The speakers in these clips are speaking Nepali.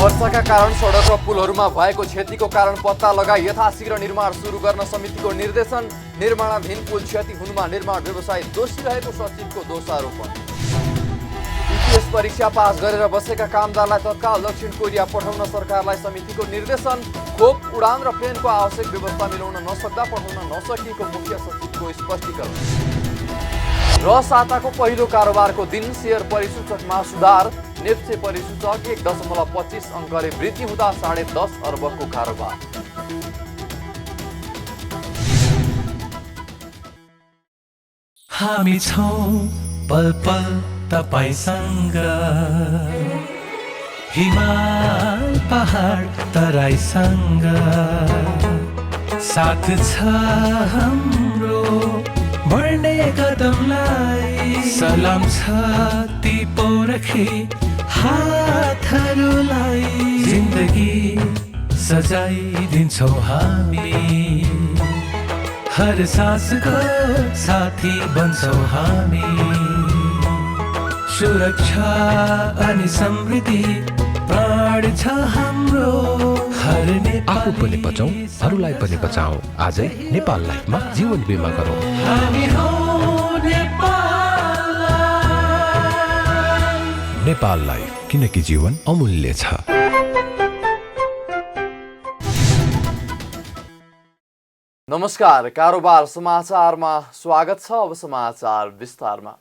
वर्षाका कारण सडक र पुलहरूमा भएको क्षतिको कारण पत्ता लगाई यथाशीघ्र निर्माण सुरु गर्न समितिको निर्देशन। निर्माणाधीन पुल क्षति हुनुमा निर्माण व्यवसायी दोषी रहेको सचिवको दोषारोपण। ईपीएस परीक्षा पास गरेर बसेका कामदारलाई तत्काल दक्षिण कोरिया पठाउन सरकारलाई समितिको निर्देशन। खोप उडान र प्लेनको आवश्यक व्यवस्था मिलाउन नसक्दा पठाउन नसकिएको मुख्य सचिवको स्पष्टीकरण। र साताको पहिलो कारोबारको दिन शेयर परिसूचकमा सुधार। नेप्से परिसूचक 1.25 अङ्कले वृद्धि हुँदा 10.5 अर्बको कारोबार। हामी छौं पल पल तपाईसँग, हिमाल पहाड तराईसँग, साथ छ हाम्रो बढ्ने कदमलाई। सलाम छ ती पोरखी हातहरूलाई, जिन्दगी सजाइदिन्छौँ हामी, हर सासको साथी बन्छौँ हामी। सुरक्षा अनि समृद्धि प्राण छ हाम्रो। आफू पनि बचौं, अरूलाई पनि बचाऊ। आजै नेपाल लाइफमा जीवन बिमा गरौँ। हामी हौं नेपाल लाइफ। नेपाल लाइफ, किनकि जीवन अमूल्य छ। नमस्कार, कारोबार समाचारमा स्वागत छ। अब समाचार विस्तारमा।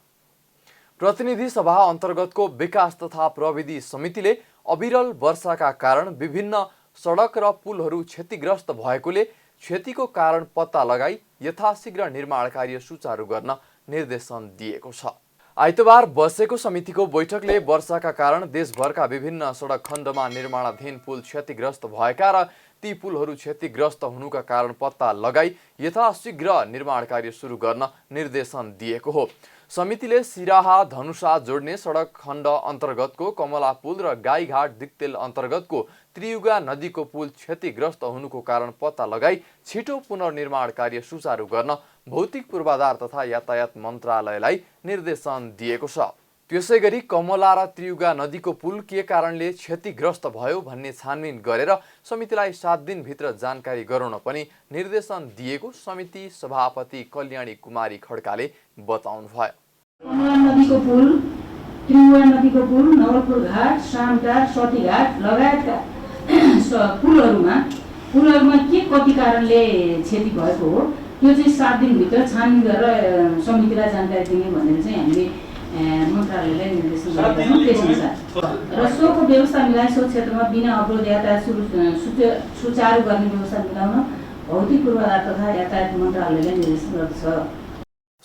प्रतिनिधि सभा अन्तर्गतको विकास तथा प्रविधि समितिले अविरल वर्षाका कारण विभिन्न सडक र पुलहरू क्षतिग्रस्त भएकोले क्षतिको कारण पत्ता लगाई यथाशीघ्र निर्माण कार्य सुचारू गर्न निर्देशन दिएको छ। आइतबार बसेको समितिको बैठकले वर्षाका कारण देशभरका विभिन्न सडक खण्डमा निर्माणाधीन पुल क्षतिग्रस्त भएका र ती पुलहरू क्षतिग्रस्त हुनुका कारण पत्ता लगाई यथाशीघ्र निर्माण कार्य सुरु गर्न निर्देशन दिएको हो। समितिले सिराहा धनुषा जोड्ने सडक खण्ड अन्तर्गतको कमला पुल र गाईघाट दिक्तेल अन्तर्गतको त्रियुगा नदीको पुल क्षतिग्रस्त हुनुको कारण पत्ता लगाई छिटो पुनर्निर्माण कार्य सुचारू गर्न भौतिक पूर्वाधार तथा यातायात मन्त्रालयलाई निर्देशन दिएको छ। त्यसैगरी कमला र त्रियुगा नदीको पुल के कारणले क्षतिग्रस्त भयो भन्ने छानबिन गरेर समितिलाई 7 दिनभित्र जानकारी गराउन पनि निर्देशन दिएको समिति सभापति कल्याणी कुमारी खड्काले बताउनुभयो। कमला नदीको पुल, त्रियुगा नदीको पुल, नवलपुर घाट, शामटार, सतीघाट लगायतका पुलहरूमा के कति कारणले क्षति भएको हो त्यो चाहिँ 7 दिनभित्र छानबिन गरेर समितिलाई जानकारी दिने भनेर चाहिँ हामीले मन्त्रालयलाई निर्देशन गरेका छौँ। त्यसअनुसार र सोको व्यवस्था मिलाइ सो क्षेत्रमा बिना अवरोध यातायात सुचारू गर्ने व्यवस्था मिलाउन भौतिक पूर्वाधार तथा यातायात मन्त्रालयलाई निर्देशन गर्दछ।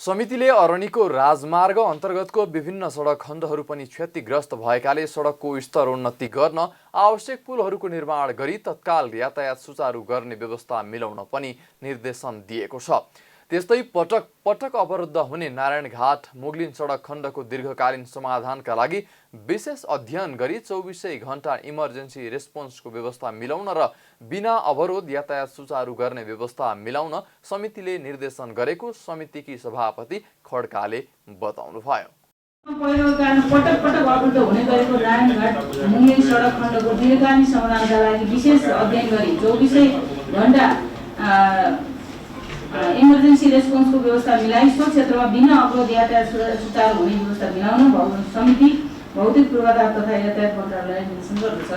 समितिले अरनिको राजमार्ग अन्तर्गतको विभिन्न सडक खण्डहरू पनि क्षतिग्रस्त भएकाले सडकको स्तरोन्नति गर्न आवश्यक पुलहरूको निर्माण गरी तत्काल यातायात सुचारू गर्ने व्यवस्था मिलाउन पनि निर्देशन दिएको छ। त्यस्तै पटक पटक अवरुद्ध हुने नारायणघाट मुगलिन सडक खण्डको दीर्घकालीन समाधानका लागि विशेष अध्ययन गरी 24 घण्टा इमर्जेन्सी रेस्पोन्सको व्यवस्था मिलाउन र बिना अवरोध यातायात सुचारू गर्ने व्यवस्था मिलाउन समितिले निर्देशन गरेको समितिकी सभापति खड्काले बताउनुभयो। पहिलो कारण पटक पटक अवरुद्ध हुने गरेको नारायणघाट मुगलिन सडक खण्डको दीर्घकालीन समाधानका लागि विशेष अध्ययन गरी 24 घण्टा इमर्जेन्सी रेस्पोन्सको व्यवस्था मिलाई सो क्षेत्रमा बिना अवरोध यातायात सुचारू हुने व्यवस्था मिलाउन समिति भौतिक पूर्वाधार तथा यातायात मन्त्रालयलाई निर्देशन गर्दछ।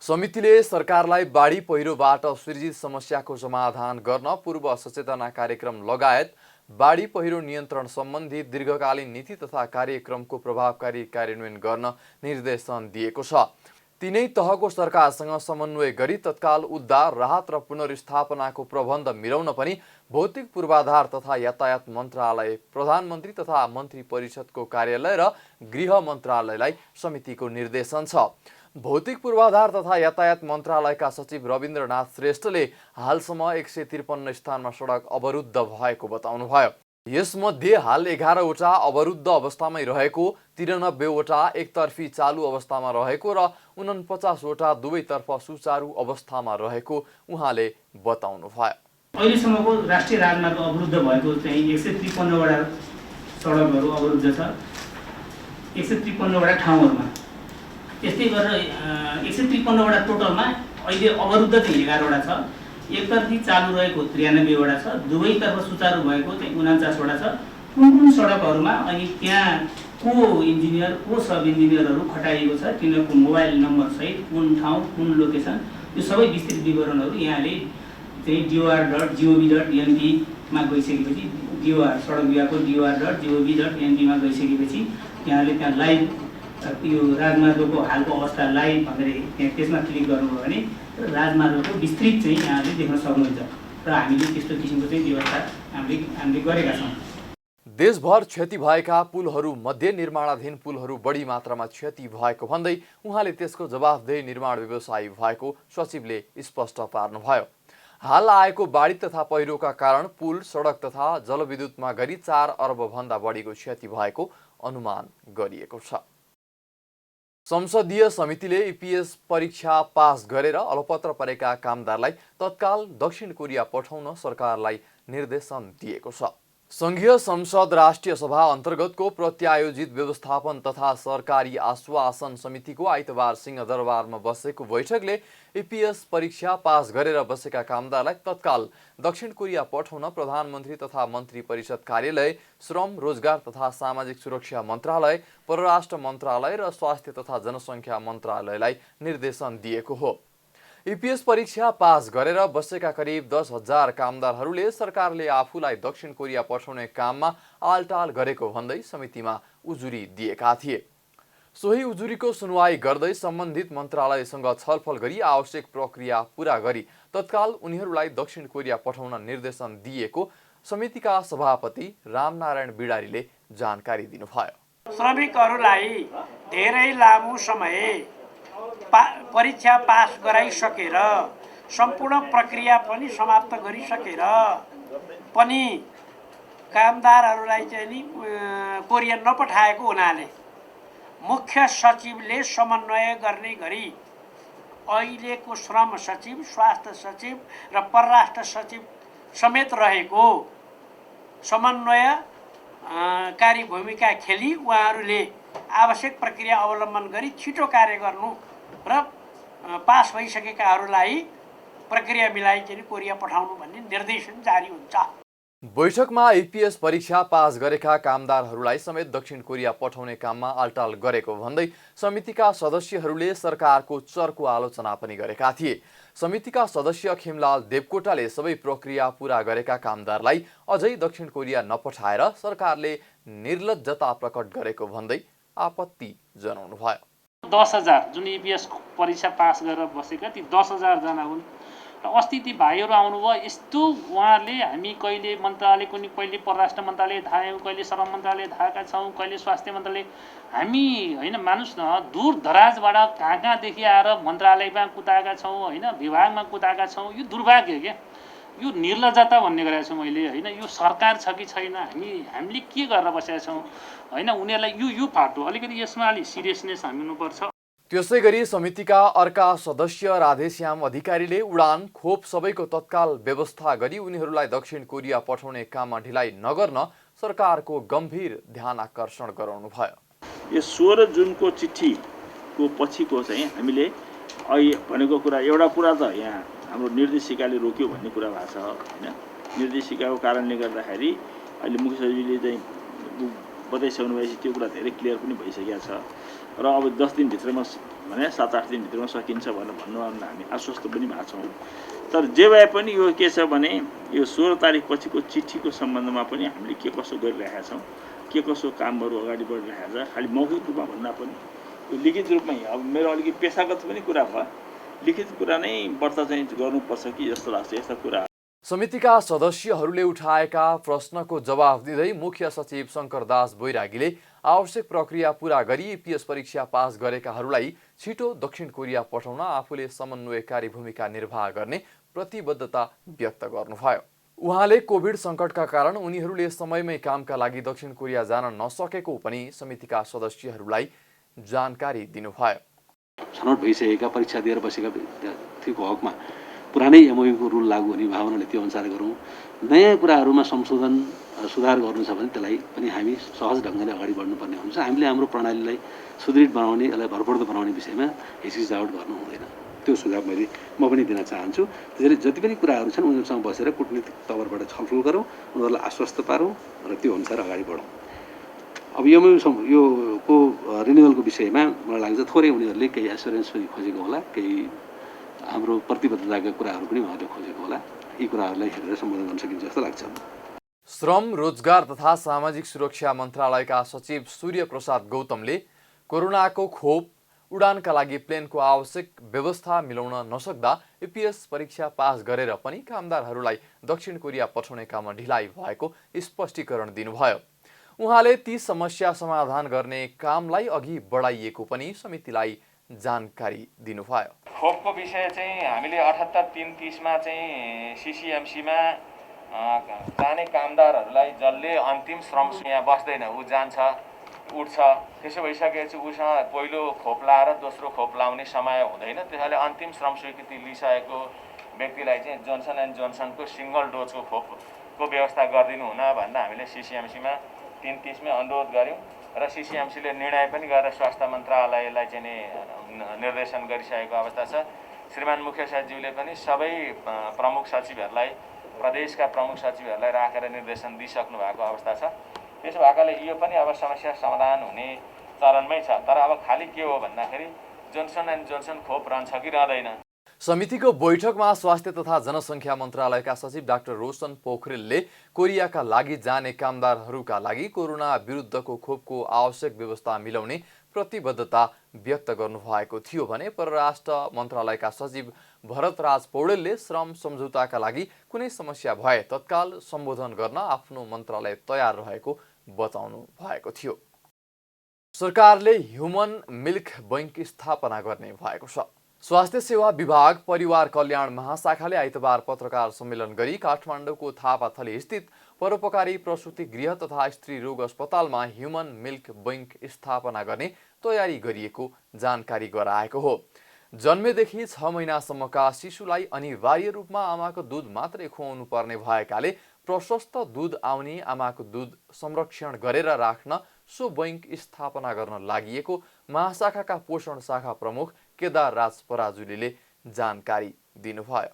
समितिले सरकारलाई बाढी पहिरोबाट सृजित समस्याको समाधान गर्न पूर्व सचेतना कार्यक्रम लगायत बाढी पहिरो नियन्त्रण सम्बन्धी दीर्घकालीन नीति तथा कार्यक्रमको प्रभावकारी कार्यान्वयन गर्न निर्देशन दिएको छ। तीनै तहको सरकारसँग समन्वय गरी तत्काल उद्धार, राहत र पुनर्स्थापनाको प्रबन्ध मिलाउन पनि भौतिक पूर्वाधार तथा यातायात मन्त्रालय, प्रधानमन्त्री तथा मन्त्री परिषदको कार्यालय र गृह मन्त्रालयलाई समितिको निर्देशन छ। भौतिक पूर्वाधार तथा यातायात मन्त्रालयका सचिव रविन्द्रनाथ श्रेष्ठले हालसम्म 153 स्थानमा सडक अवरुद्ध भएको बताउनुभयो। यसमध्ये हाल 11वटा अवरुद्ध अवस्थामै रहेको, 93वटा एकतर्फी चालु अवस्थामा रहेको र 49वटा दुवैतर्फ सुचारू अवस्थामा रहेको उहाँले बताउनुभयो। अहिलेसम्मको राष्ट्रिय राजमार्ग अवरुद्ध भएको चाहिँ 153वटा सडकहरू अवरुद्ध छ। 153वटा ठाउँहरूमा त्यस्तै गरेर 153वटा टोटलमा अहिले अवरुद्ध चाहिँ 11वटा छ, एकतर्फी चालु रहेको 93वटा छ, दुवैतर्फ सुचारू भएको चाहिँ 49वटा छ। कुन सडकहरूमा अनि त्यहाँ को इन्जिनियर को सब इन्जिनियरहरू खटाइएको छ, तिनीहरूको मोबाइल नम्बर सहित कुन ठाउँ कुन लोकेसन, यो सबै विस्तृत विवरणहरू यहाँले चाहिँ DOR.gov.np मा गइसकेपछि, DOR सडक विभागको DOR.gov.np मा गइसकेपछि यहाँले त्यहाँ लाइभ यो राजमार्गको हालको अवस्था लाइभ भनेर त्यहाँ त्यसमा क्लिक गर्नुभयो भने राजमार्गको विस्तृत चाहिँ यहाँले देख्न सक्नुहुन्छ र हामीले त्यस्तो किसिमको चाहिँ व्यवस्था हामीले गरेका छौँ। देशभर क्षति भएका पुलहरू मध्ये निर्माणाधीन पुलहरू बढी मात्रामा क्षति भएको भन्दै उहाँले त्यसको जवाफदेही निर्माण व्यवसायी भएको सचिवले स्पष्ट पार्नुभयो। हाल आएको बाढी तथा पहिरोका कारण पुल, सडक तथा जलविद्युतमा गरी 4 अर्ब भन्दा बढीको क्षति भएको अनुमान गरिएको छ। संसदीय समितिले EPS परीक्षा पास गरेर अलपत्र परेका कामदारलाई तत्काल दक्षिण कोरिया पठाउन सरकारलाई निर्देशन दिएको छ। संघीय संसद राष्ट्रिय सभा अन्तर्गतको प्रत्यायोजित व्यवस्थापन तथा सरकारी आश्वासन समितिको आइतबार सिंहदरबारमा बसेको बैठकले EPS परीक्षा पास गरेर बसेका कामदारलाई तत्काल दक्षिण कोरिया पठाउन प्रधानमन्त्री तथा मन्त्री परिषद कार्यालय, श्रम, रोजगार तथा सामाजिक सुरक्षा मन्त्रालय, परराष्ट्र मन्त्रालय र स्वास्थ्य तथा जनसङ्ख्या मन्त्रालयलाई निर्देशन दिएको हो। EPS परीक्षा पास गरेर बसेका करिब 10,000 कामदारहरूले सरकारले आफूलाई दक्षिण कोरिया पठाउने काममा आलटाल गरेको भन्दै समितिमा उजुरी दिएका थिए। सोही उजुरीको सुनवाई गर्दै सम्बन्धित मन्त्रालयसँग छलफल गरी आवश्यक प्रक्रिया पूरा गरी तत्काल उनीहरूलाई दक्षिण कोरिया पठाउन निर्देशन दिएको समितिका सभापति रामनारायण बिडारीले जानकारी दिनुभयो। श्रमिकहरूलाई धेरै लामो समय परीक्षा पास गराइसकेर सम्पूर्ण प्रक्रिया पनि समाप्त गरिसकेर पनि कामदारहरूलाई चाहिँ नि कोरिया नपठाएको हुनाले मुख्य सचिवले समन्वय गर्ने गरी अहिलेको श्रम सचिव, स्वास्थ्य सचिव र परराष्ट्र सचिव समेत रहेको समन्वयकारी भूमिका खेली उहाँहरूले आवश्यक प्रक्रिया अवलम्बन गरी छिटो कार्य गर्नु र पास भइसकेकाहरूलाई प्रक्रिया मिलाई चाहिँ कोरिया पठाउनु भन्ने निर्देशन जारी हुन्छ। बैठकमा EPS परीक्षा पास गरेका कामदारहरूलाई समेत दक्षिण कोरिया पठाउने काममा आलटाल गरेको भन्दै समितिका सदस्यहरूले सरकारको चर्को आलोचना पनि गरेका थिए। समितिका सदस्य खिमलाल देवकोटाले सबै प्रक्रिया पूरा गरेका कामदारलाई अझै दक्षिण कोरिया नपठाएर सरकारले निर्लज्जता प्रकट गरेको भन्दै आपत्ति जनाउनुभयो। 10,000 जुन EPS परीक्षा पास गरेर बसेका ती 10,000 जना हुन् र अस्ति ती भाइहरू आउनुभयो। यस्तो उहाँहरूले हामी कहिले मन्त्रालय कुनै कहिले परराष्ट्र मन्त्रालय धायौँ, कहिले श्रम मन्त्रालय धाएका छौँ, कहिले स्वास्थ्य मन्त्रालय, हामी होइन मानुस् न दूर दराजबाट कहाँदेखि आएर मन्त्रालयमा कुदाएका छौँ, होइन विभागमा कुदाएका छौँ। यो दुर्भाग्य क्या, यो निर्लज्जता भन्ने गरेको छु मैले, होइन यो सरकार छ कि छैन, हामीले के गरेर बसेका छौँ, होइन उनीहरूलाई यो फाटो अलिकति यसमा अलिक सिरियसनेस हामी हुनुपर्छ। त्यसै गरी समितिका अर्का सदस्य राधेश्याम अधिकारीले उडान खोप सबैको तत्काल व्यवस्था गरी उनीहरूलाई दक्षिण कोरिया पठाउने काममा ढिलाइ नगर्न सरकारको गम्भीर ध्यान आकर्षण गराउनुभयो। यो 16 जुनको चिठीको पछिको चाहिँ हामीले अहिले भनेको कुरा एउटा कुरा त यहाँ हाम्रो निर्देशिकाले रोक्यो भन्ने कुरा भएको छ, होइन। निर्देशिकाको कारणले गर्दाखेरि अहिले मुख्य सचिवले चाहिँ बताइसक्नु भएपछि त्यो कुरा धेरै क्लियर पनि भइसकेको छ र अब 10 दिनभित्रमा भने 7-8 दिनभित्रमा सकिन्छ भनेर भन्नुमा हामी आश्वस्त पनि भएको छौँ। तर जे भए पनि यो के छ भने यो 16 तारिक पछिको चिठीको सम्बन्धमा पनि हामीले के कसो गरिरहेका छौँ, के कसो कामहरू अगाडि बढिरहेको छ। खालि मौखिक रूपमा भन्दा पनि यो लिखित रूपमै, अब मेरो अलिकति पेसागत पनि कुरा भयो, लिखित कुरा नै व्रत चाहिँ गर्नुपर्छ कि जस्तो लाग्छ यस्ता कुरा। समितिका सदस्यहरूले उठाएका प्रश्नको जवाफ दिँदै मुख्य सचिव शङ्करदास बैरागीले आवश्यक प्रक्रिया पूरा गरी EPS परीक्षा पास गरेकाहरूलाई छिटो दक्षिण कोरिया पठाउन आफूले समन्वयकारी भूमिका निर्वाह गर्ने प्रतिबद्धता व्यक्त गर्नुभयो। उहाँले कोभिड सङ्कटका कारण उनीहरूले समयमै कामका लागि दक्षिण कोरिया जान नसकेको पनि समितिका सदस्यहरूलाई जानकारी दिनुभयो। छनौट भइसकेका परीक्षा दिएर बसेका व्यक्तिको हकमा पुरानै एमओयूको रुल लागू हुने भावनाले त्यो अनुसार गरौँ। नयाँ कुराहरूमा संशोधन सुधार गर्नु छ भने त्यसलाई पनि हामी सहज ढङ्गले अगाडि बढ्नुपर्ने हुन्छ। हामीले हाम्रो प्रणालीलाई सुदृढ बनाउने, यसलाई भरपर्दो बनाउने विषयमा हिचकिचाहट गर्नु हुँदैन। त्यो सुझाव म पनि दिन चाहन्छु। त्यसैले जति पनि कुराहरू छन् उनीहरूसँग बसेर कूटनीतिक तवरबाट छलफल गरौँ, उनीहरूलाई आश्वस्त पारौँ र त्यो अनुसार अगाडि बढौँ। अब योको रिन्युअलको विषयमा मलाई लाग्छ थोरै उनीहरूले केही एस्योरेन्स पनि खोजेको होला, केही हाम्रो प्रतिबद्धताका कुराहरू पनि उहाँहरूले खोजेको होला। यी कुराहरूलाई हेरेर सम्बोधन गर्न सकिन्छ जस्तो लाग्छ। श्रम, रोजगार तथा सामाजिक सुरक्षा मन्त्रालयका सचिव सूर्य प्रसाद गौतमले कोरोनाको खोप, उडानका लागि प्लेनको आवश्यक व्यवस्था मिलाउन नसक्दा एपीएस परीक्षा पास गरेर पनि कामदारहरूलाई दक्षिण कोरिया पठाउने काममा ढिलाइ भएको स्पष्टीकरण दिनुभयो। उहाँले ती समस्या समाधान गर्ने कामलाई अघि बढाइएको पनि समितिलाई जानकारी दिनुभयो। खोपको विषय चाहिँ हामीले 78-330मा चाहिँ सीसीएमसीमा जाने कामदारहरूलाई जसले अन्तिम श्रम यहाँ बस्दैन, ऊ जान्छ उठ्छ, त्यसो भइसकेपछि उसँग पहिलो खोप लाएर दोस्रो खोप लाउने समय हुँदैन। त्यसैले अन्तिम श्रम स्वीकृति लिइसकेको व्यक्तिलाई चाहिँ जोन्सन एन्ड जोन्सनको सिङ्गल डोजको खोपको व्यवस्था गरिदिनु हुन भनेर हामीले सीसीएमसीमा 330मै अनुरोध गऱ्यौँ र सीसीएमसीले निर्णय पनि गरेर स्वास्थ्य मन्त्रालयलाई चाहिँ निर्देशन गरिसकेको अवस्था छ। श्रीमान मुख्य सचिवले पनि सबै प्रमुख सचिवहरूलाई, प्रदेशका प्रमुख सचिवहरूलाई राखेर निर्देशन दिइसक्नु भएको अवस्था छ। त्यसो भएकाले यो पनि अब समस्या समाधान हुने चरणमै छ। तर अब खालि के हो भन्दाखेरि जोन्सन एन्ड जोन्सन खोप रहन्छ कि रहँदैन। समितिको बैठकमा स्वास्थ्य तथा जनसङ्ख्या मन्त्रालयका सचिव डाक्टर रोशन पोखरेलले कोरियाका लागि जाने कामदारहरूका लागि कोरोना विरुद्धको खोपको आवश्यक व्यवस्था मिलाउने प्रतिबद्धता व्यक्त गर्नुभएको थियो भने परराष्ट्र मन्त्रालयका सचिव भरतराज पौडेलले श्रम सम्झौताका लागि कुनै समस्या भए तत्काल सम्बोधन गर्न आफ्नो मन्त्रालय तयार रहेको बताउनु भएको थियो। सरकारले ह्युमन मिल्क बैंक स्थापना गर्ने भएको छ। स्वास्थ्य सेवा विभाग परिवार कल्याण महाशाखाले आइतबार पत्रकार सम्मेलन गरी काठमाडौँको थापाथली स्थित परोपकारी प्रसुति गृह तथा स्त्री रोग अस्पतालमा ह्युमन मिल्क बैंक स्थापना गर्ने तयारी गरिएको जानकारी गराएको हो। जन्मेदेखि 6 महिनासम्मका शिशुलाई अनिवार्य रूपमा आमाको दुध मात्रै खुवाउनु पर्ने भएकाले प्रशस्त दुध आउने आमाको दुध संरक्षण गरेर राख्न सो बैंक स्थापना गर्न लागि महाशाखाका पोषण शाखा प्रमुख केदार राज पराजुलीले जानकारी दिनुभयो।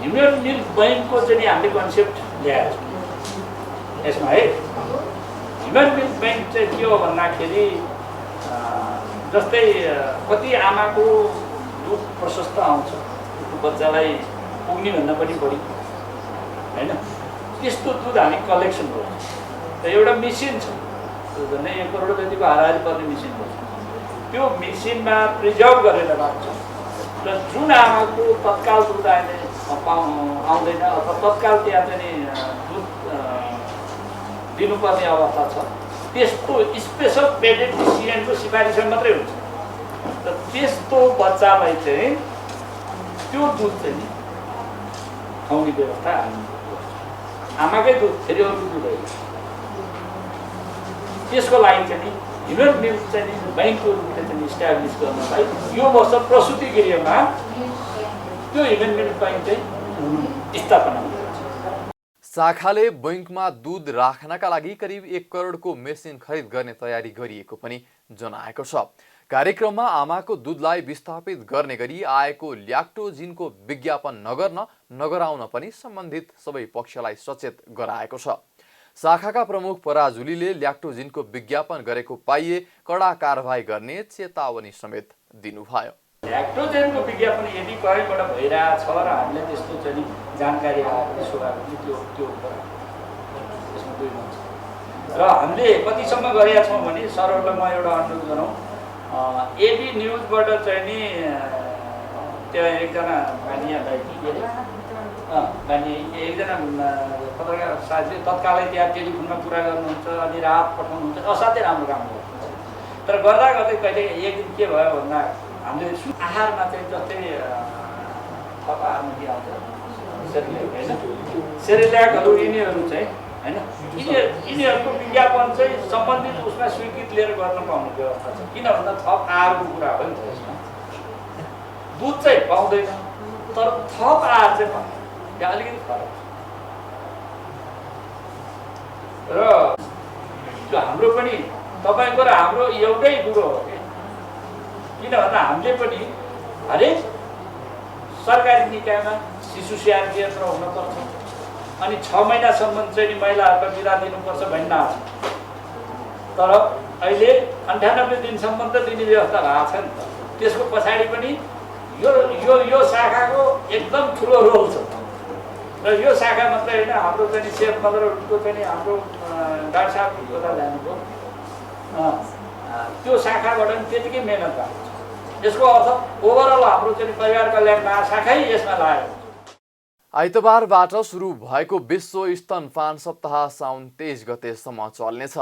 ह्युमन मिल्क बैंकको चाहिँ हामीले कन्सेप्ट ल्याएर यसमा है ह्युमन मिल्क बैंक चाहिँ के हो भन्दाखेरि जस्तै कति आमाको दुध प्रशस्त आउँछ, बच्चालाई पुग्ने भन्दा पनि बढी हैन, त्यस्तो दुध हामी कलेक्सन गर्छौँ। र एउटा मेसिन छ, झन्डै 1 करोड जतिको हाराहारी पर्ने मेसिन छ। त्यो मेसिनमा प्रिजर्भ गरेर राख्छ र जुन आमाको तत्काल दुध आउँदैन अथवा तत्काल त्यहाँ चाहिँ दुध दिनुपर्ने अवस्था छ, त्यस्तो स्पेसल पेडियाट्रिसियनको सिफारिसमा मात्रै हुन्छ। र त्यस्तो बच्चालाई चाहिँ त्यो दुध चाहिँ खुवाउने व्यवस्था हामी गर्छौँ। आमाकै दुध फेरि अरू दुध होइन। त्यसको लागि चाहिँ ह्युमन मिल्क चाहिँ बैंकको रूपले चाहिँ इस्टाब्लिस गर्नलाई यो वर्ष प्रसुति गृहमा त्यो ह्युमन मिल्क बैंक चाहिँ स्थापना हुन्छ। शाखाले बैंकमा दूध राख्नका लागि करिब 1 करोडको मेसिन खरिद गर्ने तयारी गरिएको पनि जनाएको छ। कार्यक्रममा आमाको दूधलाई विस्थापित गर्ने गरी आएको ल्याक्टोजिनको विज्ञापन नगराउन पनि सम्बन्धित सबै पक्षलाई सचेत गराएको छ। शाखाका प्रमुख पराजुलीले ल्याक्टोजिनको विज्ञापन गरेको पाइए कडा कारबाही गर्ने चेतावनी समेत दिनुभयो। ल्याक्टोजिनको विज्ञापन यदि कहीँबाट भइरहेको छ र हामीले त्यस्तो चाहिँ जानकारी आएको त्यो त्यसमा दुई हुन्छ। र हामीले कतिसम्म गरेका छौँ भने सरहरूलाई म एउटा अनुरोध गरौँ, एबी न्युजबाट चाहिँ नि त्यहाँ एकजना मानियालाई एकजना पत्रकार साथी तत्कालै त्यहाँ टेलिफोनमा कुरा गर्नुहुन्छ अनि राहत पठाउनुहुन्छ, असाध्यै राम्रो काम गर्नुहुन्छ। तर गर्दा गर्दै कहिले एक दिन के भयो भन्दा हामीले आहारमा चाहिँ जस्तै आहारमा के आउँछ होइन सेरेल्याकहरू यिनीहरू चाहिँ होइन यिनीहरूको विज्ञापन चाहिँ सम्बन्धित उसमा स्वीकृत लिएर गर्न पाउने व्यवस्था छ। किन भन्दा थप आहारको कुरा हो नि त। यसमा दुध चाहिँ पाउँदैन, तर थप आएर चाहिँ भन्नु यहाँ अलिकति फरक छ र जो हाम्रो पनि तपाईँको र हाम्रो एउटै कुरो हो कि किन भन्दा हामीले पनि हरेक सरकारी निकायमा शिशु स्याहार केन्द्र हुनपर्छ अनि 6 महिनासम्म चाहिँ महिलाहरूको बिदा दिनुपर्छ भन्ने आएको छ तर अहिले 98 दिनसम्म त दिने व्यवस्था भएको छ नि त त्यसको पछाडि पनि यो शाखाको एकदम ठुलो रोल छ र यो शाखा मात्रै होइन हाम्रो चाहिँ सेफ मदरको चाहिँ हाम्रो डाक्टर साहबको कुरा जानुभयो त्यो शाखाबाट पनि त्यतिकै मेहनत भएको छ यसको अर्थ ओभरअल हाम्रो चाहिँ परिवार कल्याण महाशाखै यसमा लाग्यो आइतबारबाट सुरु भएको विश्व स्तनपान सप्ताह साउन 23 गतेसम्म चल्नेछ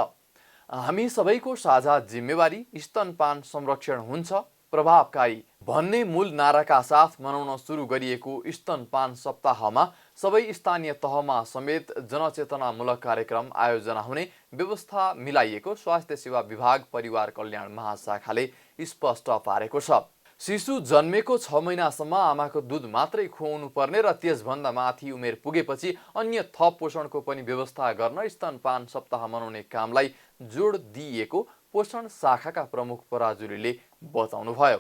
हामी सबैको साझा जिम्मेवारी स्तनपान संरक्षण हुन्छ प्रभावकारी भन्ने मूल नाराका साथ मनाउन सुरु गरिएको स्तनपान सप्ताहमा सबै स्थानीय तहमा समेत जनचेतनामूलक कार्यक्रम आयोजना हुने व्यवस्था मिलाइएको स्वास्थ्य सेवा विभाग परिवार कल्याण महाशाखाले स्पष्ट पारेको छ शिशु जन्मेको 6 महिनासम्म आमाको दूध मात्रै खुवाउनु पर्ने र त्यसभन्दा माथि उमेर पुगेपछि अन्य थप पोषणको पनि व्यवस्था गर्न स्तनपान सप्ताह मनाउने कामलाई जोड दिइएको पोषण शाखाका प्रमुख पराजुलीले बताउनुभयो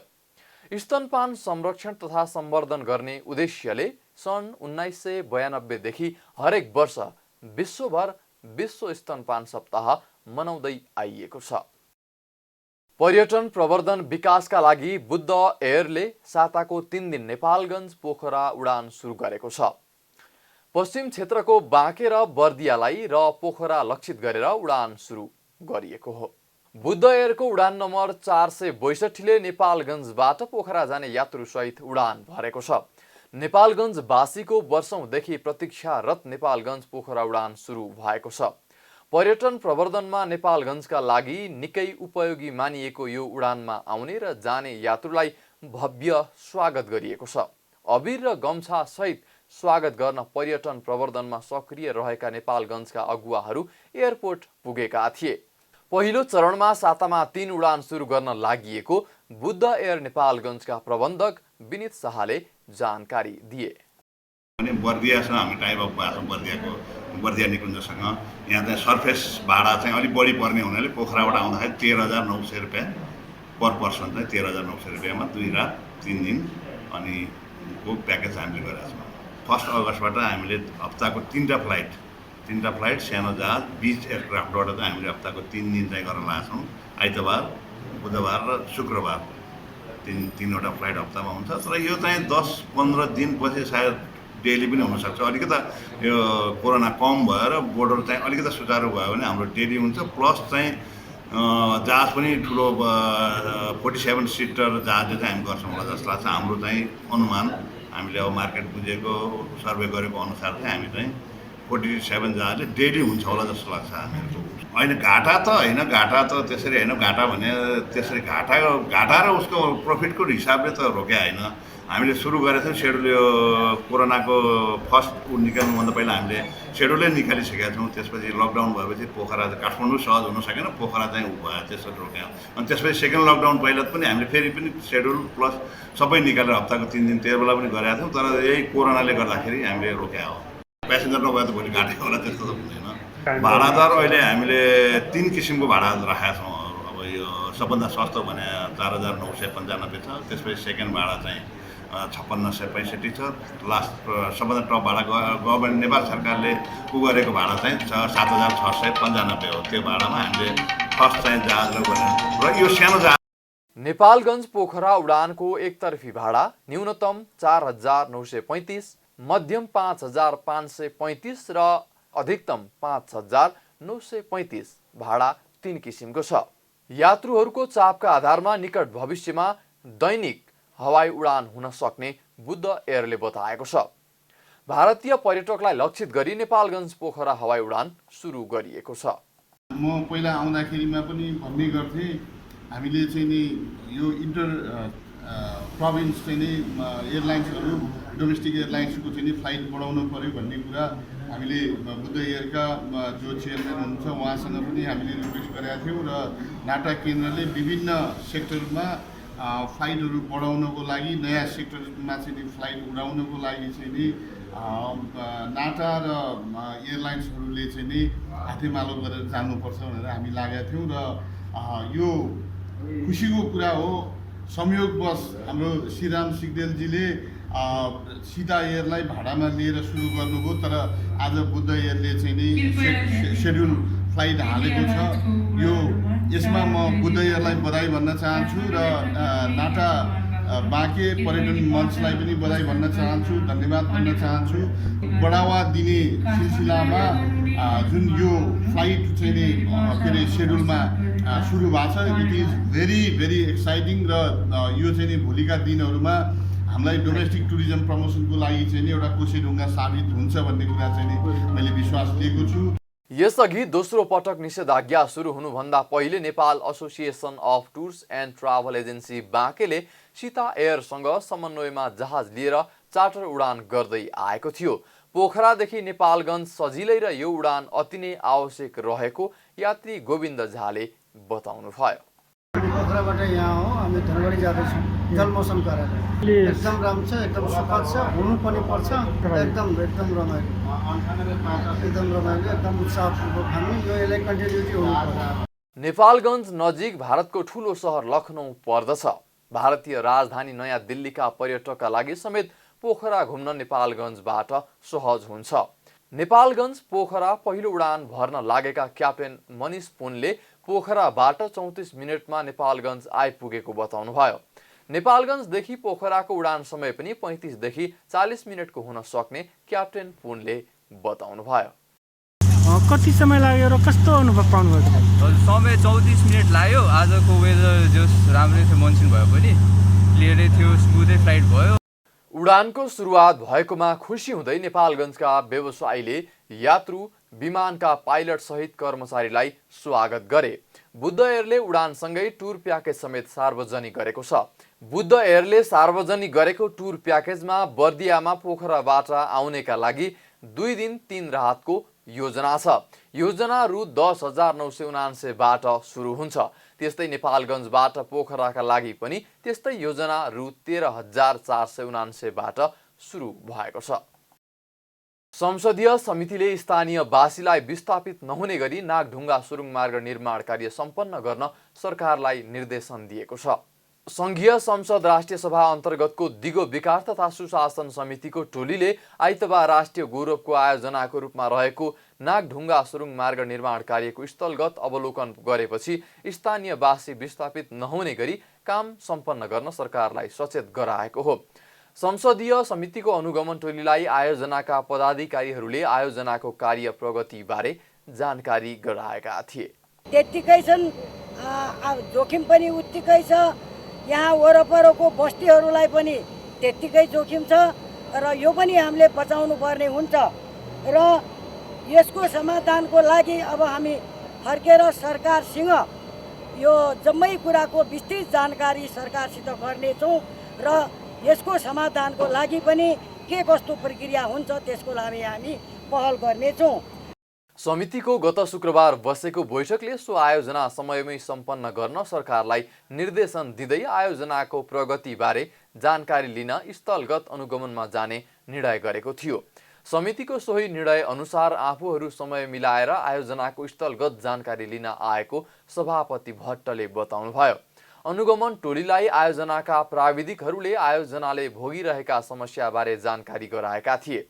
स्तनपान संरक्षण तथा सम्वर्धन गर्ने उद्देश्यले सन् 1992 देखि हरेक वर्ष विश्वभर विश्व स्तनपान सप्ताह मनाउँदै आइएको छ पर्यटन प्रवर्धन विकासका लागि बुद्ध एयरले साताको 3 दिन नेपालगञ्ज पोखरा उडान सुरु गरेको छ पश्चिम क्षेत्रको बाँके र बर्दियालाई र पोखरा लक्षित गरेर उडान सुरु गरिएको हो बुद्ध एयरको उडान नम्बर 462 ले नेपालगञ्जबाट पोखरा जाने यात्रुसहित उडान भरेको छ नेपालगञ्जवासीको वर्षौंदेखि प्रतीक्षारत नेपालगञ्ज पोखरा उडान सुरु भएको छ पर्यटन प्रवर्धनमा नेपालगञ्जका लागि निकै उपयोगी मानिएको यो उडानमा आउने र जाने यात्रुलाई भव्य स्वागत गरिएको छ अबिर र गम्छा सहित स्वागत गर्न पर्यटन प्रवर्धनमा सक्रिय रहेका नेपालगञ्जका अगुवाहरू एयरपोर्ट पुगेका थिए पहिलो चरणमा सातामा 3 उडान सुरु गर्न लागिएको बुद्ध एयर नेपालगञ्जका प्रबन्धक विनित शाहले जानकारी दिए बर्दियासँग हामी टाइप अप भएको छौँ बर्दिया निकुञ्जसँग यहाँ चाहिँ सर्फेस भाडा चाहिँ अलिक बढी पर्ने हुनाले पोखराबाट आउँदाखेरि 13,900 रुपियाँ पर पर्सन चाहिँ 13,900 रुपियाँमा 2 रात 3 दिन अनि को प्याकेज हामीले गरेका छौँ 1 अगस्तबाट हामीले हप्ताको 3टा फ्लाइट सानो जहाज बीच एयरक्राफ्टबाट चाहिँ हामीले हप्ताको 3 दिन चाहिँ गर्न लागेका छौँ आइतबार बुधबार र शुक्रबार तीनवटा फ्लाइट हप्तामा हुन्छ तर यो चाहिँ 10-15 दिनपछि सायद डेली पनि हुनसक्छ अलिकता यो कोरोना कम भएर बोर्डर चाहिँ अलिकता सुचारू भयो भने हाम्रो डेली हुन्छ प्लस चाहिँ जहाज पनि ठुलो 47 सिटर जहाजले चाहिँ हामी गर्छौँ होला जस्तो लाग्छ हाम्रो चाहिँ अनुमान हामीले अब मार्केट बुझेको सर्वे गरेको अनुसार चाहिँ हामी चाहिँ 47 जहाजले डेली हुन्छ होला जस्तो लाग्छ हामीहरूको होइन घाटा त त्यसरी होइन घाटा भने त्यसरी घाटा र उसको प्रफिटको हिसाबले त रोक्या होइन हामीले सुरु गरेको थियौँ सेड्युल यो कोरोनाको फर्स्ट निकाल्नुभन्दा पहिला हामीले सेड्युलै निकालिसकेका छौँ त्यसपछि लकडाउन भएपछि पोखरा काठमाडौँ सहज हुन सकेन पोखरा चाहिँ भयो त्यसरी रोक्यौँ अनि त्यसपछि सेकेन्ड लकडाउन पहिला पनि हामीले फेरि पनि सेड्युल प्लस सबै निकालेर हप्ताको 3 दिन त्यही बेला पनि गरेका थियौँ तर यही कोरोनाले गर्दाखेरि हामीले रोक्या हो प्यासेन्जर नभए त भोलि घाटै होला त्यस्तो त हुँदैन भाडा दर अहिले हामीले 3 किसिमको भाडा राखेका छौँ अब यो सबभन्दा सस्तो भने 4,995 छ त्यसपछि सेकेन्ड भाडा चाहिँ 5665 छ लास्ट सबभन्दा टप भाडा गभर्मेन्ट नेपाल सरकारले गरेको भाडा चाहिँ 7,695 हो त्यो भाडामा हामीले फर्स्ट चाहिँ जहाज र यो सानो जहाज नेपालगञ्ज पोखरा उडानको एकतर्फी भाडा न्यूनतम 4,935 मध्यम 5,535 र अधिकतम 5,935 भाडा 3 किसिमको छ यात्रुहरूको चापका आधारमा निकट भविष्यमा दैनिक हवाई उडान हुन सक्ने बुद्ध एयरले बताएको छ भारतीय पर्यटकलाई लक्षित गरी नेपालगञ्ज पोखरा हवाई उडान सुरु गरिएको छ म पहिला आउँदाखेरिमा पनि भन्ने गर्थे हामीले चाहिँ नि यो इन्टर प्रोभिन्स चाहिँ नि एयरलाइन्सहरू डोमेस्टिक एयरलाइन्सको चाहिँ नि फ्लाइट बढाउनु पर्यो भन्ने कुरा हामीले बुद्ध एयरका जो चेयरम्यान हुनुहुन्छ उहाँसँग पनि हामीले रिक्वेस्ट गरेका थियौँ र नाटा केन्द्रले विभिन्न सेक्टरमा फ्लाइटहरू बढाउनको लागि नयाँ सेक्टरमा चाहिँ नि फ्लाइट उडाउनको लागि चाहिँ नि नाटा र एयरलाइन्सहरूले चाहिँ नि हातेमालो गरेर जानुपर्छ भनेर हामी लागेका थियौँ र यो खुसीको कुरा हो। संयोगवश हाम्रो श्रीराम सिग्देलजीले सीता एयरलाई भाडामा लिएर सुरु गर्नुभयो, तर आज बुद्ध एयरले चाहिँ नि सेड्युल फ्लाइट हालेको छ। यो यसमा म बुद्ध एयरलाई बधाई भन्न चाहन्छु र नाटा बाँके पर्यटन मञ्चलाई पनि बधाई भन्न चाहन्छु, धन्यवाद भन्न चाहन्छु। बढावा दिने सिलसिलामा जुन यो फ्लाइट चाहिँ नि के अरे सेड्युलमा सुरु भएको छ, it is very very exciting र यो चाहिँ नि भोलिका दिनहरूमा हामीलाई डोमेस्टिक टुरिज्म प्रमोसनको लागि चाहिँ नि एउटा कोसेढुङ्गा साबित हुन्छ भन्ने कुरा चाहिँ नि मैले विश्वास लिएको छु। यसअघि दोस्रो पटक निषेधाज्ञा सुरु हुनुभन्दा पहिले Nepal association of tours and travel agency बाँकेले सीता एयरसँग समन्वयमा जहाज लिएर चार्टर उडान गर्दै आएको थियो। पोखरादेखि नेपालगञ्ज सजिलै र यो उडान अति नै आवश्यक रहेको यात्री गोविन्द झाले बताउनुभयो। पोखराबाट यहाँ हो, हामी धनगढी जाँदैछौँ जलमोसन गरेर। एकदम राम्रो छ, एकदम सुखद छ, हुनु पनि पर्छ। एकदम रमाइलो, एकदम उत्साहपूर्वक हामी यो यसलाई कन्टिन्युटी हुनुपर्छ। नेपालगञ्ज नजिक भारतको ठुलो सहर लखनऊ पर्दछ। भारतीय राजधानी नयाँ दिल्लीका पर्यटकका लागि समेत पोखरा घुम्न नेपालगञ्जबाट सहज हुन्छ। नेपालगञ्ज पोखरा पहिलो उडान भर्न लागेका क्याप्टेन मनिष पुनले पोखराबाट 34 मिनटमा नेपालगञ्ज आइपुगेको बताउनुभयो। नेपालगञ्जदेखि पोखराको उडान समय पनि 35 देखि 40 मिनटको हुन सक्ने क्याप्टेन पुनले बताउनुभयो। कति समय लाग्यो र कस्तो अनुभव पाउनुभयो? समय 34 मिनट लाग्यो। आजको वेदर जस राम्रै थियो, मनसुन भए पनि क्लियरै थियो, स्मुथै फ्लाइट भयो। उडानको सुरुवात भएकोमा खुसी हुँदै नेपालगञ्जका व्यवसायीले यात्रु, विमानका पाइलट सहित कर्मचारीलाई स्वागत गरे। बुद्ध एयरले उडानसँगै टुर प्याकेज समेत सार्वजनिक गरेको छ। बुद्ध एयरले सार्वजनिक गरेको टुर प्याकेजमा बर्दियामा पोखराबाट आउनेका लागि 2 दिन 3 रातको योजना छ। योजना रु 10,979 बाट सुरु हुन्छ। त्यस्तै नेपालगञ्जबाट पोखराका लागि पनि त्यस्तै योजना रु 13,479 बाट सुरु भएको छ। संसदीय समितिले स्थानीयवासीलाई विस्थापित नहुने गरी नागढुङ्गा सुरुङ मार्ग निर्माण कार्य सम्पन्न गर्न सरकारलाई निर्देशन दिएको छ। संघीय संसद राष्ट्रिय सभा अन्तर्गतको दिगो विकास तथा सुशासन समितिको टोलीले आइतबार राष्ट्रिय गौरवको आयोजनाको रूपमा रहेको नागढुङ्गा सुरुङ मार्ग निर्माण कार्यको स्थलगत अवलोकन गरेपछि स्थानीयवासी विस्थापित नहुने गरी काम सम्पन्न गर्न सरकारलाई सचेत गराएको हो। संसदीय समितिको अनुगमन टोलीलाई आयोजनाका पदाधिकारीहरूले आयोजनाको कार्य प्रगतिबारे जानकारी गराएका थिए। त्यतिकै छन्, जोखिम पनि उत्तिकै छ। यहाँ वरपरको बस्तीहरूलाई पनि त्यतिकै जोखिम छ र यो पनि हामीले बचाउनु पर्ने हुन्छ र यसको समाधानको लागि अब हामी फर्केर सरकारसँग यो जम्मै कुराको विस्तृत जानकारी सरकारसित गर्नेछौँ र यसको समाधानको लागि पनि के कस्तो प्रक्रिया हुन्छ त्यसको लागि हामी पहल गर्नेछौँ। समितिको गत शुक्रबार बसेको बैठकले सो आयोजना समयमै सम्पन्न गर्न सरकारलाई निर्देशन दिँदै आयोजनाको प्रगतिबारे जानकारी लिन स्थलगत अनुगमनमा जाने निर्णय गरेको थियो। समितिको सोही निर्णय अनुसार आफूहरू समय मिलाएर आयोजनाको स्थलगत जानकारी लिन आएको सभापति भट्टले बताउनुभयो। अनुगमन टोलीलाई आयोजनाका प्राविधिकहरूले आयोजनाले भोगिरहेका समस्याबारे जानकारी गराएका थिए।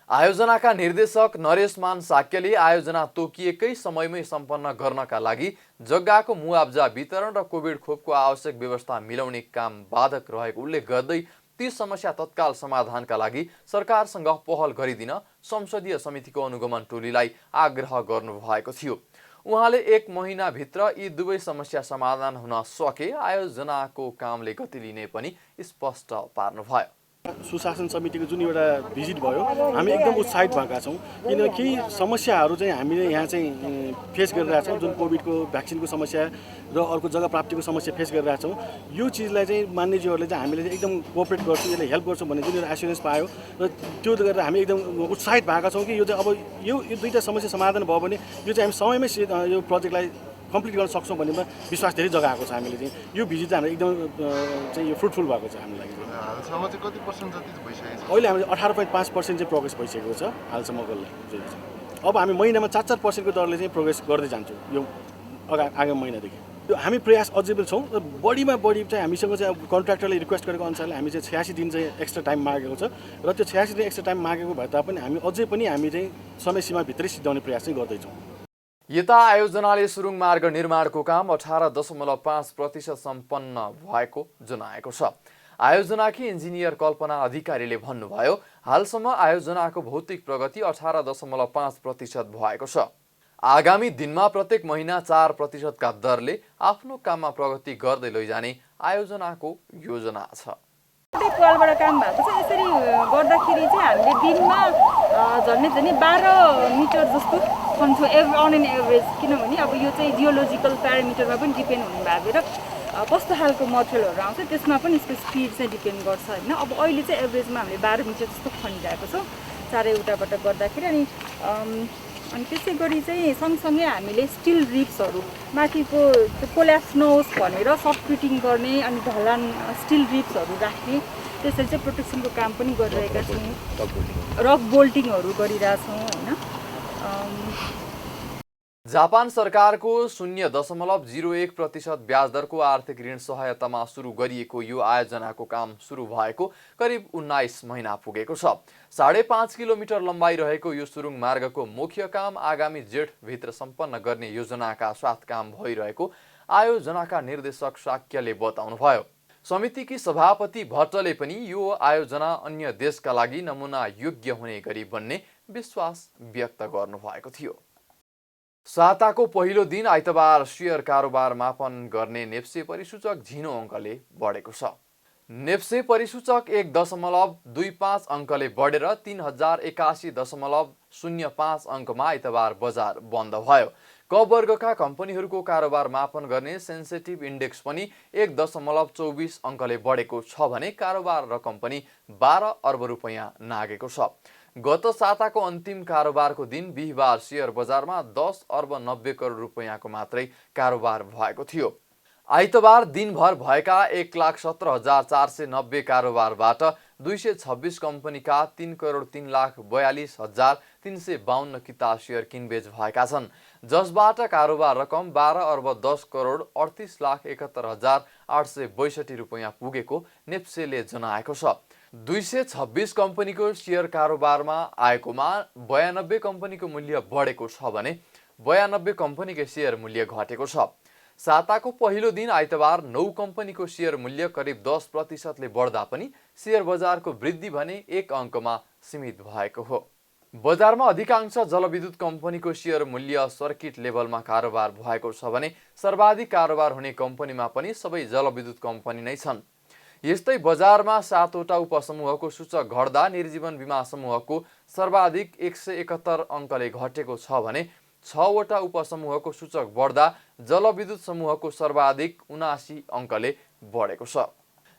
आयोजनाका निर्देशक नरेशमान साक्यले आयोजना तोकिएकै समयमै सम्पन्न गर्नका लागि जग्गाको मुआब्जा वितरण र कोभिड खोपको आवश्यक व्यवस्था मिलाउने काम बाधक रहेको उल्लेख गर्दै ती समस्या तत्काल समाधानका लागि सरकारसँग पहल गरिदिन संसदीय समितिको अनुगमन टोलीलाई आग्रह गर्नुभएको थियो। उहाँले 1 महिनाभित्र यी दुवै समस्या समाधान हुन सके आयोजनाको कामले गति लिने पनि स्पष्ट पार्नुभयो। सुशासन समितिको जुन एउटा भिजिट भयो हामी एकदम उत्साहित भएका छौँ, किनकि केही समस्याहरू चाहिँ हामीले यहाँ चाहिँ फेस गरिरहेका छौँ। जुन कोभिडको भ्याक्सिनको समस्या र अर्को जग्गा प्राप्तिको समस्या फेस गरिरहेका छौँ। यो चिजलाई चाहिँ मान्यज्यूहरूले चाहिँ हामीले एकदम कोअपरेट गर्छौँ, यसले हेल्प गर्छौँ भन्ने जुन एउटा एस्युरेन्स पायो र त्यो गरेर हामी एकदम उत्साहित भएका छौँ कि यो चाहिँ अब यो दुईवटा समस्या समाधान भयो भने यो चाहिँ हामी समयमै यो प्रोजेक्टलाई कम्प्लिट गर्न सक्छौँ भन्नेमा विश्वास धेरै जगाएको छ हामीले चाहिँ यो भिजिट चाहिँ हाम्रो एकदम चाहिँ यो फ्रुटफुल भएको छ हाम्रो लागि हालसम्म चाहिँ कति पर्सेन्ट जति भइसकेको छ अहिले हामीले 18.5% चाहिँ प्रोग्रेस भइसकेको छ हालसम्मको लागि। अब हामी महिनामा 4-4% को दरले चाहिँ प्रोग्रेस गर्दै जान्छौँ यो आगामी महिनादेखि। हामी प्रयास अझै पनि छौँ र बढीमा बढी चाहिँ हामीसँग चाहिँ कन्ट्र्याक्टरले रिक्वेस्ट गरेको अनुसारले हामी चाहिँ 86 दिन चाहिँ एक्स्ट्रा टाइम मागेको छ र त्यो 86 दिन एक्स्ट्रा टाइम मागेको भए तापनि हामी अझै पनि हामी चाहिँ समय सीमाभित्रै सिद्ध्याउने प्रयास चाहिँ गर्दैछौँ। यता आयोजनाले सुरुङ मार्ग निर्माणको काम 18.5% सम्पन्न भएको जनाएको छ। आयोजनाकी इन्जिनियर कल्पना अधिकारीले भन्नुभयो, हालसम्म आयोजनाको भौतिक प्रगति 18.5% भएको छ। आगामी दिनमा प्रत्येक महिना 4% का दरले आफ्नो काममा प्रगति गर्दै लैजाने आयोजनाको योजना छ। पालबाट काम भएको छ। यसरी गर्दाखेरि चाहिँ हामीले दिनमा झन्डै 12 मिटर जस्तो खन्छौँ अन एन एभरेज, किनभने अब यो चाहिँ जियोलोजिकल प्यारामिटरमा पनि डिपेन्ड हुने भएर कस्तो खालको मटेरियलहरू आउँछ त्यसमा पनि यसको स्पिड चाहिँ डिपेन्ड गर्छ होइन। अब अहिले चाहिँ एभरेजमा हामीले 12 मिटर जस्तो खनिरहेको छौँ चारैवटाबाट गर्दाखेरि। अनि त्यसै गरी चाहिँ सँगसँगै हामीले स्टिल रिप्सहरू माथिको कोल्याप्स नहोस् भनेर सफ्टफिटिङ गर्ने अनि ढलान स्टिल रिप्सहरू राख्ने, त्यसरी चाहिँ प्रोटेक्सनको काम पनि गरिरहेका छौँ। रक बोल्टिङहरू गरिरहेछौँ होइन। जापान सरकारको 0.01% ब्याज दरको आर्थिक ऋण सहायतामा सुरु गरिएको यो आयोजनाको काम सुरु भएको करिब 19 महिना पुगेको छ। 5.5 किलोमिटर लम्बाइ रहेको यो सुरुङ मार्गको मुख्य काम आगामी जेठभित्र सम्पन्न गर्ने योजनाका साथ काम भइरहेको आयोजनाका निर्देशक शाक्यले बताउनुभयो। समितिकी सभापति भट्टले पनि यो आयोजना अन्य देशका लागि नमुना योग्य हुने गरी बन्ने विश्वास व्यक्त गर्नुभएको थियो। साताको पहिलो दिन आइतबार शेयर कारोबार मापन गर्ने नेप्से परिसूचक झिनो अङ्कले बढेको छ। नेप्से परिसूचक 1.25 अङ्कले बढेर 3081.05 अङ्कमा आइतबार बजार बन्द भयो। क वर्गका कम्पनीहरूको कारोबार मापन गर्ने सेन्सेटिभ इन्डेक्स पनि 1.24 अङ्कले बढेको छ भने कारोबार रकम पनि 12 अर्ब रुपैयाँ नागेको छ। गत साताको अन्तिम कारोबारको दिन बिहीबार शेयर बजारमा 10 अर्ब 90 करोड रुपैयाँको मात्रै कारोबार भएको थियो। आइतबार दिनभर भएका 1,17,490 कारोबारबाट 226 कम्पनीका 3,03,42,352 किता शेयर किनबेच भएका छन्, जसबाट कारोबार रकम 12 अर्ब 10 करोड 38,71,862 रुपैयाँ पुगेको नेप्सेले जनाएको छ। 226 कम्पनीको शेयर कारोबारमा आएकोमा 92 कम्पनीको मूल्य बढेको छ भने 92 कम्पनीको शेयर मूल्य घटेको छ। साताको पहिलो दिन आइतबार 9 कम्पनीको शेयर मूल्य करिब 10% बढ्दा पनि शेयर बजारको वृद्धि भने 1 अङ्कमा सीमित भएको हो। बजारमा अधिकांश जलविद्युत कम्पनीको शेयर मूल्य सर्किट लेभलमा कारोबार भएको छ भने सर्वाधिक कारोबार हुने कम्पनीमा पनि सबै जलविद्युत कम्पनी नै छन्। यस्तै बजारमा 7 वटा उपसमूहको सूचक घट्दा निर्जीवन बीमा समूहको सर्वाधिक 171 अङ्कले घटेको छ भने 6 वटा उपसमूहको सूचक बढ्दा जलविद्युत समूहको सर्वाधिक 79 अङ्कले बढेको छ।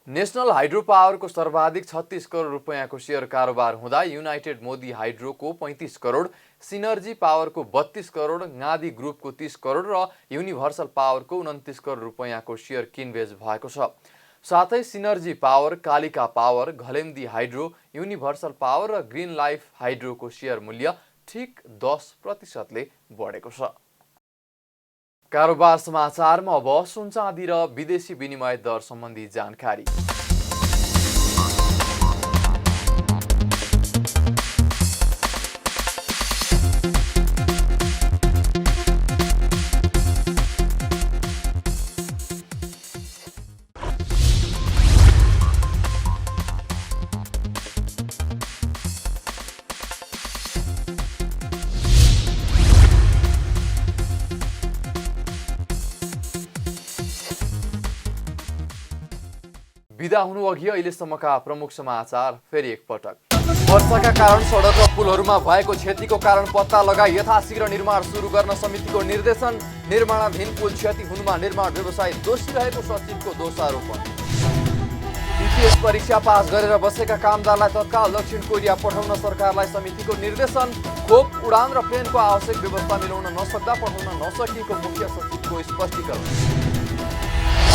नेशनल हाइड्रो पावरको सर्वाधिक 36 करोड रुपैयाँको शेयर कारोबार हुँदा युनाइटेड मोदी हाइड्रोको 35 करोड, सिनर्जी पावरको 32 करोड, गादी ग्रुपको 30 करोड र युनिभर्सल पावरको 29 करोड रुपैयाँको शेयर किनबेच भएको छ। साथै Synergy Power, Kalika Power, Ghalemdi Hydro, Universal Power र ग्रिन लाइफ हाइड्रोको शेयर मूल्य ठिक 10%ले बढेको छ। कारोबार समाचारमा अब सुन चाँदी र विदेशी विनिमय दर सम्बन्धी जानकारी। विदा हुनु अघि अहिलेसम्मका प्रमुख समाचार फेरि एकपटक। वर्षाका कारण सडक र पुलहरूमा भएको क्षतिको कारण पत्ता लगाई यथाशीघ्र निर्माण सुरु गर्न समितिको निर्देशन। निर्माणाधीन पुल क्षति हुनुमा निर्माण व्यवसायी दोषी रहेको सचिवको दोषारोपण। टीटीएस परीक्षा पास गरेर बसेका कामदारलाई तत्काल दक्षिण कोरिया पठाउन सरकारलाई समितिको निर्देशन। खोप, उडान र प्लेनको आवश्यक व्यवस्था मिलाउन नसक्दा पठाउन नसकिएको मुख्य सचिव परिषदको स्पष्टीकरण।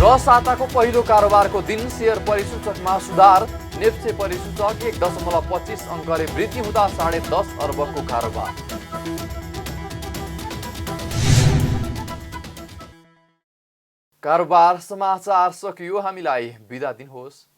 र साताको पहिलो कारोबारको दिन शेयर परिसूचकमा सुधार। नेप्से परिसूचक 1.25 अङ्कले वृद्धि हुँदा 10.5 अर्बको कारोबार। कारोबार समाचार सकियो। हामीलाई बिदा दिनुहोस्।